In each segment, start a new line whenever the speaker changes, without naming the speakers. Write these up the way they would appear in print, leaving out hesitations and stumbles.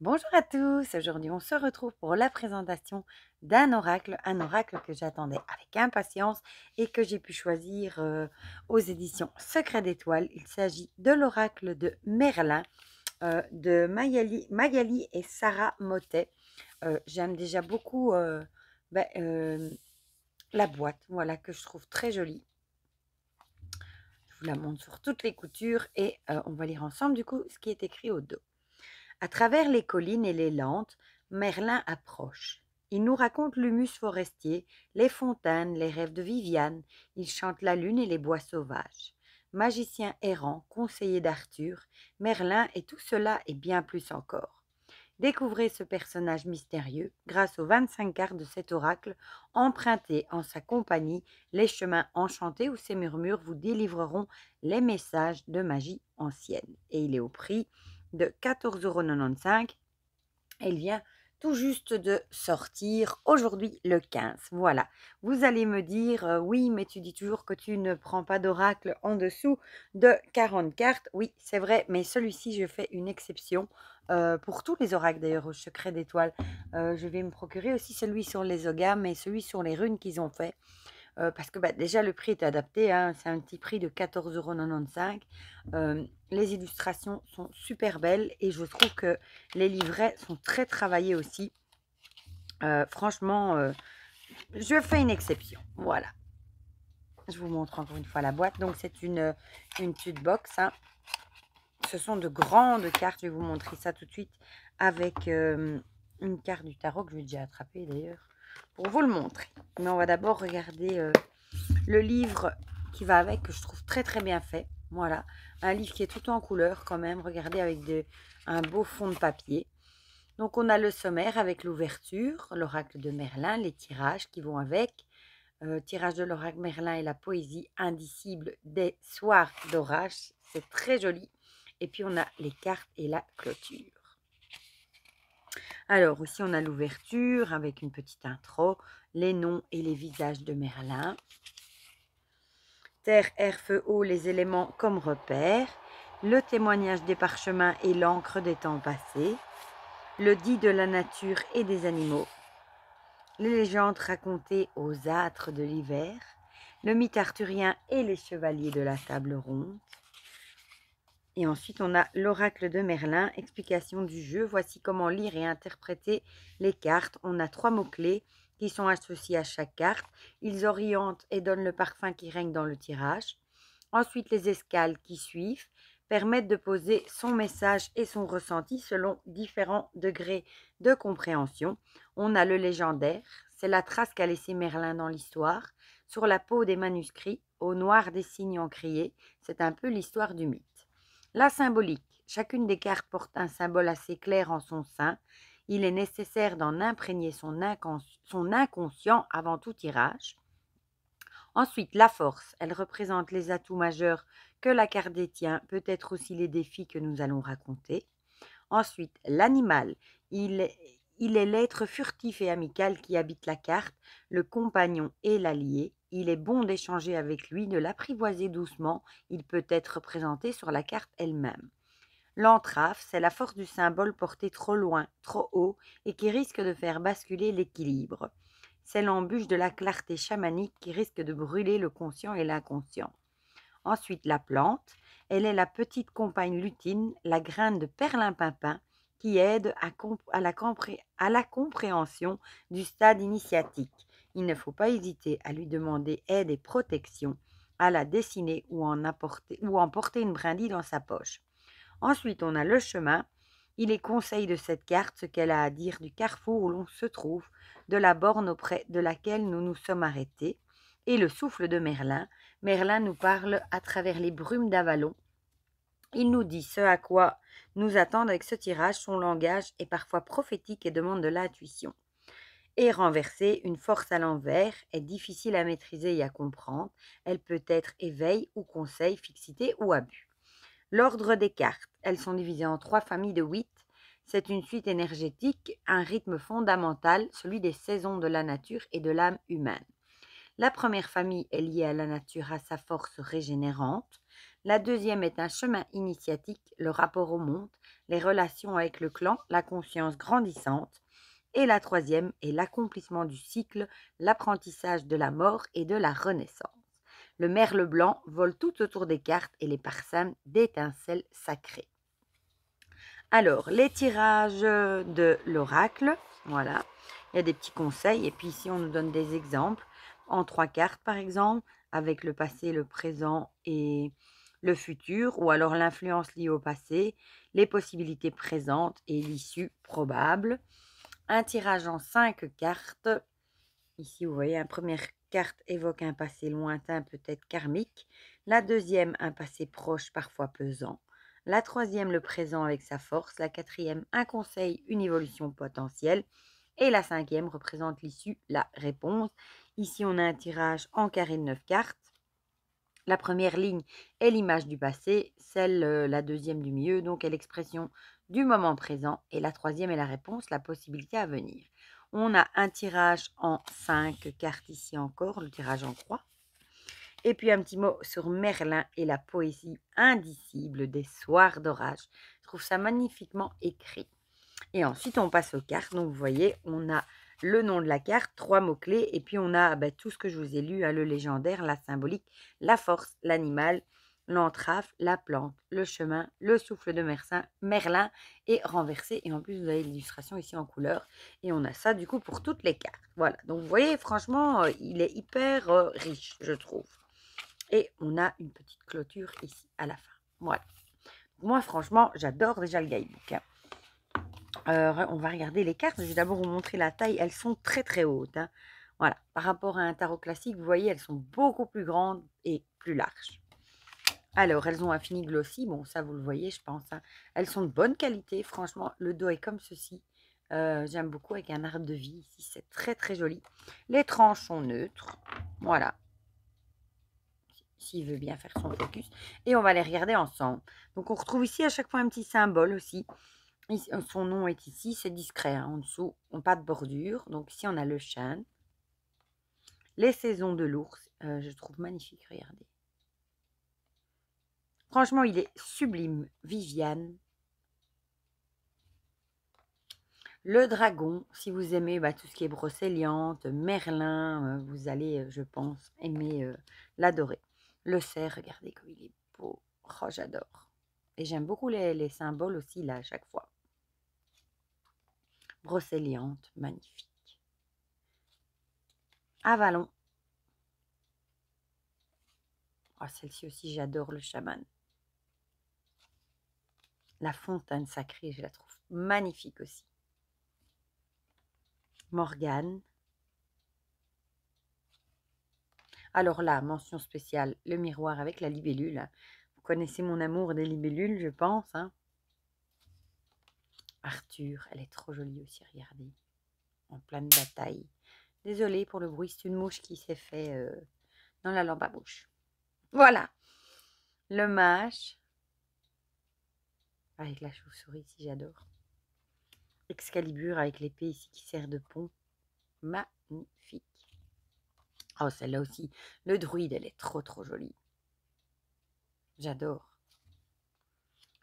Bonjour à tous, aujourd'hui on se retrouve pour la présentation d'un oracle, un oracle que j'attendais avec impatience et que j'ai pu choisir aux éditions Secret d'Étoiles. Il s'agit de l'oracle de Merlin de Magali et Sarah Motet. J'aime déjà beaucoup ben, la boîte, voilà, que je trouve très jolie. Je vous la montre sur toutes les coutures et on va lire ensemble du coup ce qui est écrit au dos. À travers les collines et les landes, Merlin approche. Il nous raconte l'humus forestier, les fontaines, les rêves de Viviane. Il chante la lune et les bois sauvages. Magicien errant, conseiller d'Arthur, Merlin et tout cela et bien plus encore. Découvrez ce personnage mystérieux grâce aux 25 cartes de cet oracle, empruntez en sa compagnie les chemins enchantés où ces murmures vous délivreront les messages de magie ancienne. Et il est au prix de 14,95 €. Il vient tout juste de sortir aujourd'hui le 15. Voilà. Vous allez me dire, oui, mais tu dis toujours que tu ne prends pas d'oracle en dessous de 40 cartes. Oui, c'est vrai, mais celui-ci, je fais une exception pour tous les oracles d'ailleurs au secret d'étoiles. Je vais me procurer aussi celui sur les ogames et celui sur les runes qu'ils ont fait. Parce que bah, déjà le prix est adapté, hein, c'est un petit prix de 14,95 €. Les illustrations sont super belles et je trouve que les livrets sont très travaillés aussi. Franchement, je fais une exception. Voilà. Je vous montre encore une fois la boîte. Donc c'est une petite box, hein. Ce sont de grandes cartes. Je vais vous montrer ça tout de suite avec une carte du tarot que je vais déjà attraper d'ailleurs pour vous le montrer. Mais on va d'abord regarder le livre qui va avec, que je trouve très très bien fait. Voilà, un livre qui est tout en couleur quand même. Regardez, avec un beau fond de papier. Donc on a le sommaire avec l'ouverture, l'oracle de Merlin, les tirages qui vont avec. Tirage de l'oracle Merlin et la poésie indicible des soirs d'orage. C'est très joli. Et puis on a les cartes et la clôture. Alors aussi on a l'ouverture avec une petite intro, les noms et les visages de Merlin. Terre, air, feu, eau, les éléments comme repères, le témoignage des parchemins et l'encre des temps passés, le dit de la nature et des animaux, les légendes racontées aux âtres de l'hiver, le mythe arthurien et les chevaliers de la table ronde. Et ensuite, on a l'oracle de Merlin, explication du jeu. Voici comment lire et interpréter les cartes. On a 3 mots-clés qui sont associés à chaque carte. Ils orientent et donnent le parfum qui règne dans le tirage. Ensuite, les escales qui suivent permettent de poser son message et son ressenti selon différents degrés de compréhension. On a le légendaire, c'est la trace qu'a laissé Merlin dans l'histoire. Sur la peau des manuscrits, au noir des signes encriés, c'est un peu l'histoire du mythe. La symbolique, chacune des cartes porte un symbole assez clair en son sein. Il est nécessaire d'en imprégner son inconscient avant tout tirage. Ensuite, la force, elle représente les atouts majeurs que la carte détient, peut-être aussi les défis que nous allons raconter. Ensuite, l'animal, il est l'être furtif et amical qui habite la carte, le compagnon et l'allié. Il est bon d'échanger avec lui, de l'apprivoiser doucement. Il peut être représenté sur la carte elle-même. L'entrave, c'est la force du symbole porté trop loin, trop haut, et qui risque de faire basculer l'équilibre. C'est l'embûche de la clarté chamanique qui risque de brûler le conscient et l'inconscient. Ensuite, la plante, elle est la petite compagne lutine, la graine de perlimpinpin, qui aide à la compréhension du stade initiatique. Il ne faut pas hésiter à lui demander aide et protection, à la dessiner ou en porter une brindille dans sa poche. Ensuite, on a le chemin. Il est conseil de cette carte ce qu'elle a à dire du carrefour où l'on se trouve, de la borne auprès de laquelle nous nous sommes arrêtés. Et le souffle de Merlin. Merlin nous parle à travers les brumes d'Avalon. Il nous dit ce à quoi nous attendre avec ce tirage. Son langage est parfois prophétique et demande de l'intuition. Et renversée, une force à l'envers est difficile à maîtriser et à comprendre. Elle peut être éveil ou conseil, fixité ou abus. L'ordre des cartes, elles sont divisées en 3 familles de 8. C'est une suite énergétique, un rythme fondamental, celui des saisons de la nature et de l'âme humaine. La première famille est liée à la nature, à sa force régénérante. La deuxième est un chemin initiatique, le rapport au monde, les relations avec le clan, la conscience grandissante. Et la troisième est l'accomplissement du cycle, l'apprentissage de la mort et de la renaissance. Le merle blanc vole tout autour des cartes et les parsèmes d'étincelles sacrées. Alors, les tirages de l'oracle, voilà. Il y a des petits conseils et puis ici on nous donne des exemples en 3 cartes par exemple, avec le passé, le présent et le futur, ou alors l'influence liée au passé, les possibilités présentes et l'issue probable. Un tirage en 5 cartes. Ici, vous voyez, la première carte évoque un passé lointain, peut-être karmique. La deuxième, un passé proche, parfois pesant. La troisième, le présent avec sa force. La quatrième, un conseil, une évolution potentielle. Et la cinquième représente l'issue, la réponse. Ici, on a un tirage en carré de 9 cartes. La première ligne est l'image du passé, la deuxième du milieu, donc est l'expression du moment présent. Et la troisième est la réponse, la possibilité à venir. On a un tirage en 5 cartes ici encore, le tirage en croix. Et puis un petit mot sur Merlin et la poésie indicible des soirs d'orage. Je trouve ça magnifiquement écrit. Et ensuite, on passe aux cartes. Donc, vous voyez, on a le nom de la carte, 3 mots-clés, et puis on a tout ce que je vous ai lu, le légendaire, la symbolique, la force, l'animal, l'entrave, la plante, le chemin, le souffle de Merlin et renversé. Et en plus, vous avez l'illustration ici en couleur. Et on a ça, du coup, pour toutes les cartes. Voilà. Donc, vous voyez, franchement, il est hyper riche, je trouve. Et on a une petite clôture ici, à la fin. Voilà. Moi, franchement, j'adore déjà le guidebook. On va regarder les cartes. Je vais d'abord vous montrer la taille. Elles sont très très hautes. Voilà. Par rapport à un tarot classique, vous voyez, elles sont beaucoup plus grandes et plus larges. Alors, elles ont un fini glossy. Bon, ça, vous le voyez, je pense. Elles sont de bonne qualité. Franchement, le dos est comme ceci. J'aime beaucoup avec un arbre de vie. Ici, c'est très très joli. Les tranches sont neutres. Voilà. S'il veut bien faire son focus. Et on va les regarder ensemble. Donc, on retrouve ici à chaque fois un petit symbole aussi. Son nom est ici, c'est discret. En dessous, pas de bordure. Donc ici, on a le chêne. Les saisons de l'ours. Je trouve magnifique, regardez. Franchement, il est sublime. Viviane. Le dragon, si vous aimez tout ce qui est brocéliande, Merlin, vous allez, je pense, aimer l'adorer. Le cerf, regardez comme il est beau. Oh, j'adore. Et j'aime beaucoup les symboles aussi, là, à chaque fois. Brocéliande, magnifique. Avalon. Oh, celle-ci aussi, j'adore le chaman. La fontaine sacrée, je la trouve magnifique aussi. Morgane. Alors là, mention spéciale, le miroir avec la libellule. Vous connaissez mon amour des libellules, je pense. Arthur, elle est trop jolie aussi, regardez. En pleine bataille. Désolée pour le bruit, c'est une mouche qui s'est fait dans la lampe à bouche. Voilà. Le mage. Avec la chauve-souris, si j'adore. Excalibur avec l'épée ici qui sert de pont. Magnifique. Oh, celle-là aussi. Le druide, elle est trop trop jolie. J'adore.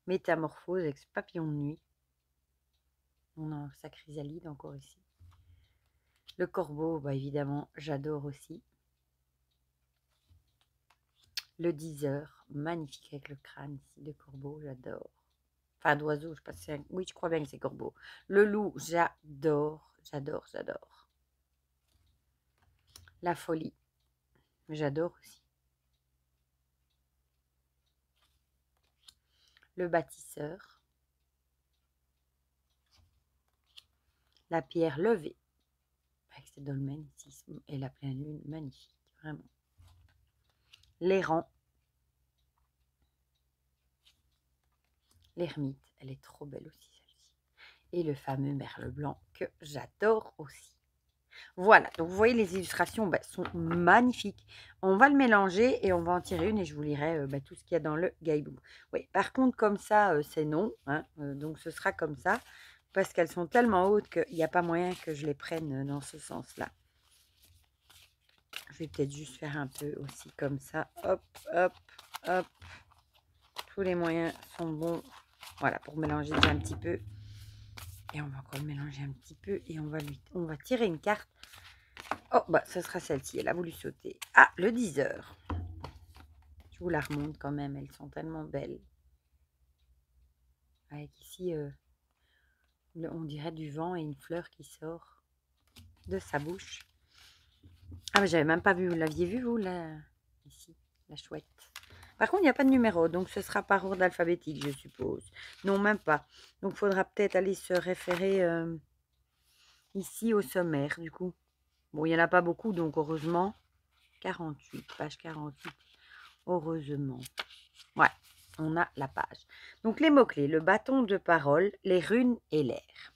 Métamorphose avec ce papillon de nuit. On a sa chrysalide encore ici. Le corbeau, évidemment, j'adore aussi. Le 10h, magnifique avec le crâne ici de corbeau, j'adore. Enfin, d'oiseau, je sais pas si c'est... Oui, je crois bien que c'est corbeau. Le loup, j'adore, j'adore, j'adore. La folie, j'adore aussi. Le bâtisseur. La pierre levée. Avec ses dolmens ici et la pleine lune, magnifique, vraiment. L'errant. L'ermite, elle est trop belle aussi celle-ci. Et le fameux merle blanc que j'adore aussi. Voilà, donc vous voyez les illustrations sont magnifiques. On va le mélanger et on va en tirer une et je vous lirai tout ce qu'il y a dans le guidebook. Oui, par contre comme ça c'est non, donc ce sera comme ça parce qu'elles sont tellement hautes qu'il n'y a pas moyen que je les prenne dans ce sens-là. Je vais peut-être juste faire un peu aussi comme ça, hop, hop, hop. Tous les moyens sont bons Voilà, pour mélanger déjà un petit peu. Et on va encore le mélanger un petit peu et on va tirer une carte. Oh, bah, ce sera celle-ci. Elle a voulu sauter. Ah, le 10 heures. Je vous la remonte quand même. Elles sont tellement belles. Avec ici, on dirait du vent et une fleur qui sort de sa bouche. Ah, mais j'avais même pas vu. Vous l'aviez vu, vous, là? Ici, la chouette. Par contre, il n'y a pas de numéro. Donc, ce sera par ordre alphabétique, je suppose. Non, même pas. Donc, il faudra peut-être aller se référer ici au sommaire, du coup. Bon, il n'y en a pas beaucoup, donc heureusement. 48, page 48. Heureusement. Ouais, on a la page. Donc les mots-clés, le bâton de parole, les runes et l'air.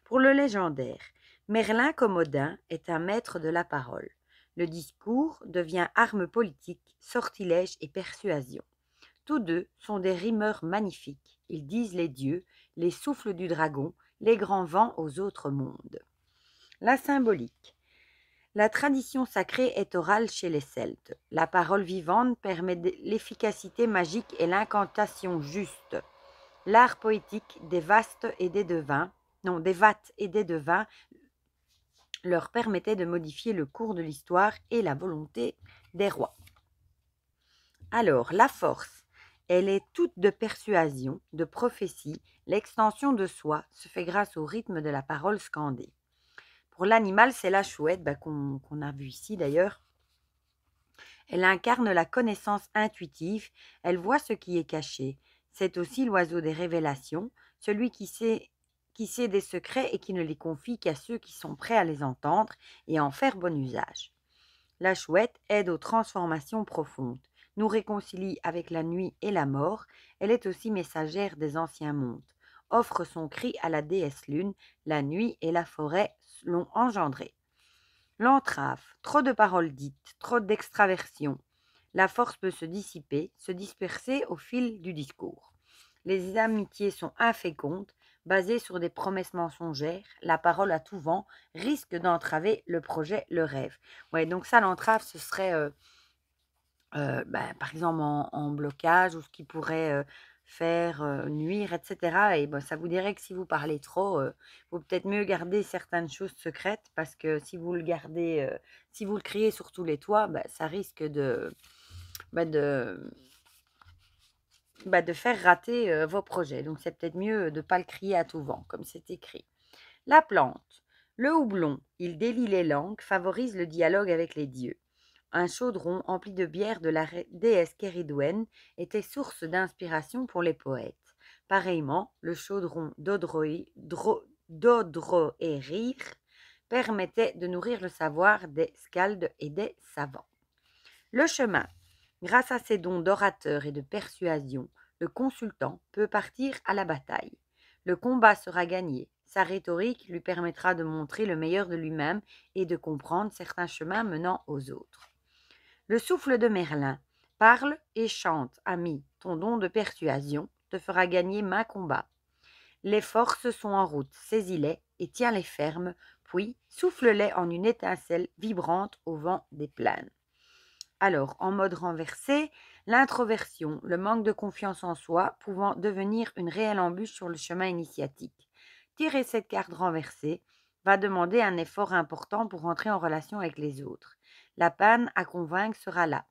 Pour le légendaire, Merlin Commodin est un maître de la parole. Le discours devient arme politique, sortilège et persuasion. Tous deux sont des rimeurs magnifiques. Ils disent les dieux, les souffles du dragon, les grands vents aux autres mondes. La symbolique. La tradition sacrée est orale chez les Celtes. La parole vivante permet l'efficacité magique et l'incantation juste. L'art poétique des vastes et des devins, non, des vates et des devins leur permettait de modifier le cours de l'histoire et la volonté des rois. Alors, la force, elle est toute de persuasion, de prophétie. L'extension de soi se fait grâce au rythme de la parole scandée. Pour l'animal, c'est la chouette qu'on a vue ici d'ailleurs. Elle incarne la connaissance intuitive, elle voit ce qui est caché. C'est aussi l'oiseau des révélations, celui qui sait des secrets et qui ne les confie qu'à ceux qui sont prêts à les entendre et à en faire bon usage. La chouette aide aux transformations profondes, nous réconcilie avec la nuit et la mort, elle est aussi messagère des anciens mondes, offre son cri à la déesse lune, la nuit et la forêt l'ont engendré. L'entrave, trop de paroles dites, trop d'extraversion. La force peut se dissiper, se disperser au fil du discours. Les amitiés sont infécondes, basées sur des promesses mensongères. La parole à tout vent risque d'entraver le projet, le rêve. Ouais, donc ça, l'entrave, ce serait par exemple en blocage ou ce qui pourrait faire nuire, etc. Et ça vous dirait que si vous parlez trop, vaut peut-être mieux garder certaines choses secrètes parce que si vous le gardez, si vous le criez sur tous les toits, ça risque bah, de, de faire rater vos projets. Donc c'est peut-être mieux de ne pas le crier à tout vent, comme c'est écrit. La plante. Le houblon, il délie les langues, favorise le dialogue avec les dieux. Un chaudron empli de bière de la déesse Kéridwen était source d'inspiration pour les poètes. Pareillement, le chaudron d'Odrohérir permettait de nourrir le savoir des skaldes et des savants. Le chemin. Grâce à ses dons d'orateur et de persuasion, le consultant peut partir à la bataille. Le combat sera gagné. Sa rhétorique lui permettra de montrer le meilleur de lui-même et de comprendre certains chemins menant aux autres. Le souffle de Merlin. Parle et chante, ami, ton don de persuasion te fera gagner maint combat. Les forces sont en route, saisis-les et tiens-les fermes, puis souffle-les en une étincelle vibrante au vent des plaines. Alors, en mode renversé, l'introversion, le manque de confiance en soi pouvant devenir une réelle embûche sur le chemin initiatique. Tirer cette carte renversée va demander un effort important pour entrer en relation avec les autres. La panne à convaincre sera là.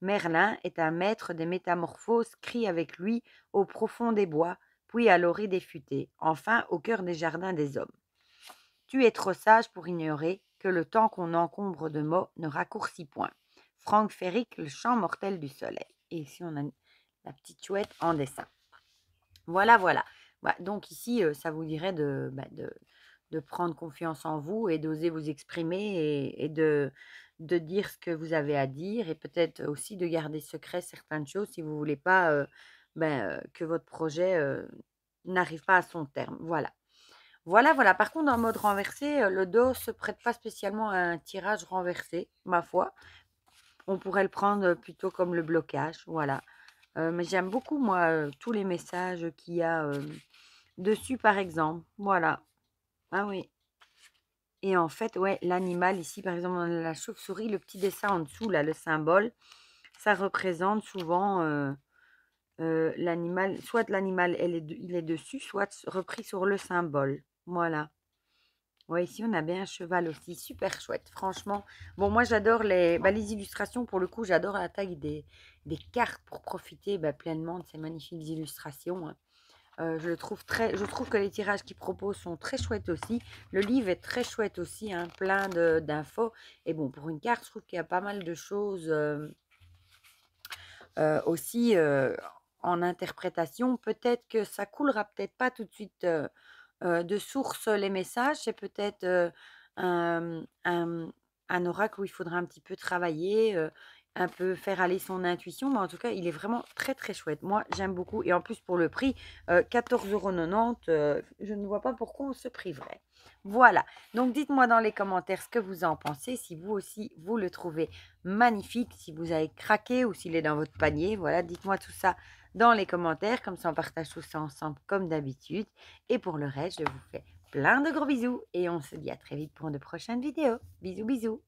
Merlin est un maître des métamorphoses, crie avec lui au profond des bois, puis à l'orée des futaies, enfin au cœur des jardins des hommes. Tu es trop sage pour ignorer que le temps qu'on encombre de mots ne raccourcit point. Franck Ferric, le chant mortel du soleil. Et ici, on a la petite chouette en dessin. Voilà, voilà. Donc ici, ça vous dirait de prendre confiance en vous et d'oser vous exprimer et de dire ce que vous avez à dire et peut-être aussi de garder secret certaines choses si vous ne voulez pas que votre projet n'arrive pas à son terme. Voilà. Voilà, voilà. Par contre, en mode renversé, le dos se prête pas spécialement à un tirage renversé, ma foi. On pourrait le prendre plutôt comme le blocage, voilà. Mais j'aime beaucoup, moi, tous les messages qu'il y a dessus, par exemple. Voilà. Ah oui. Et en fait, ouais, l'animal ici, par exemple, dans la chauve-souris, le petit dessin en dessous, là, le symbole, ça représente souvent l'animal, soit l'animal il est dessus, soit repris sur le symbole. Voilà. Ouais, ici on a bien un cheval aussi, super chouette, franchement. Bon, moi j'adore les illustrations, pour le coup, j'adore la taille des cartes pour profiter pleinement de ces magnifiques illustrations, hein. Je trouve que les tirages qu'ils proposent sont très chouettes aussi. Le livre est très chouette aussi, hein, plein d'infos. Et bon, pour une carte, je trouve qu'il y a pas mal de choses aussi en interprétation. Peut-être que ça coulera peut-être pas tout de suite de source les messages. C'est peut-être un, un- un oracle où il faudra un petit peu travailler, un peu faire aller son intuition. Mais en tout cas, il est vraiment très très chouette. Moi, j'aime beaucoup. Et en plus, pour le prix, 14,90 €, je ne vois pas pourquoi on se priverait. Voilà. Donc, dites-moi dans les commentaires ce que vous en pensez. Si vous aussi, vous le trouvez magnifique, si vous avez craqué ou s'il est dans votre panier. Voilà, dites-moi tout ça dans les commentaires. Comme ça, on partage tout ça ensemble comme d'habitude. Et pour le reste, je vous fais plein de gros bisous et on se dit à très vite pour de prochaines vidéos. Bisous, bisous.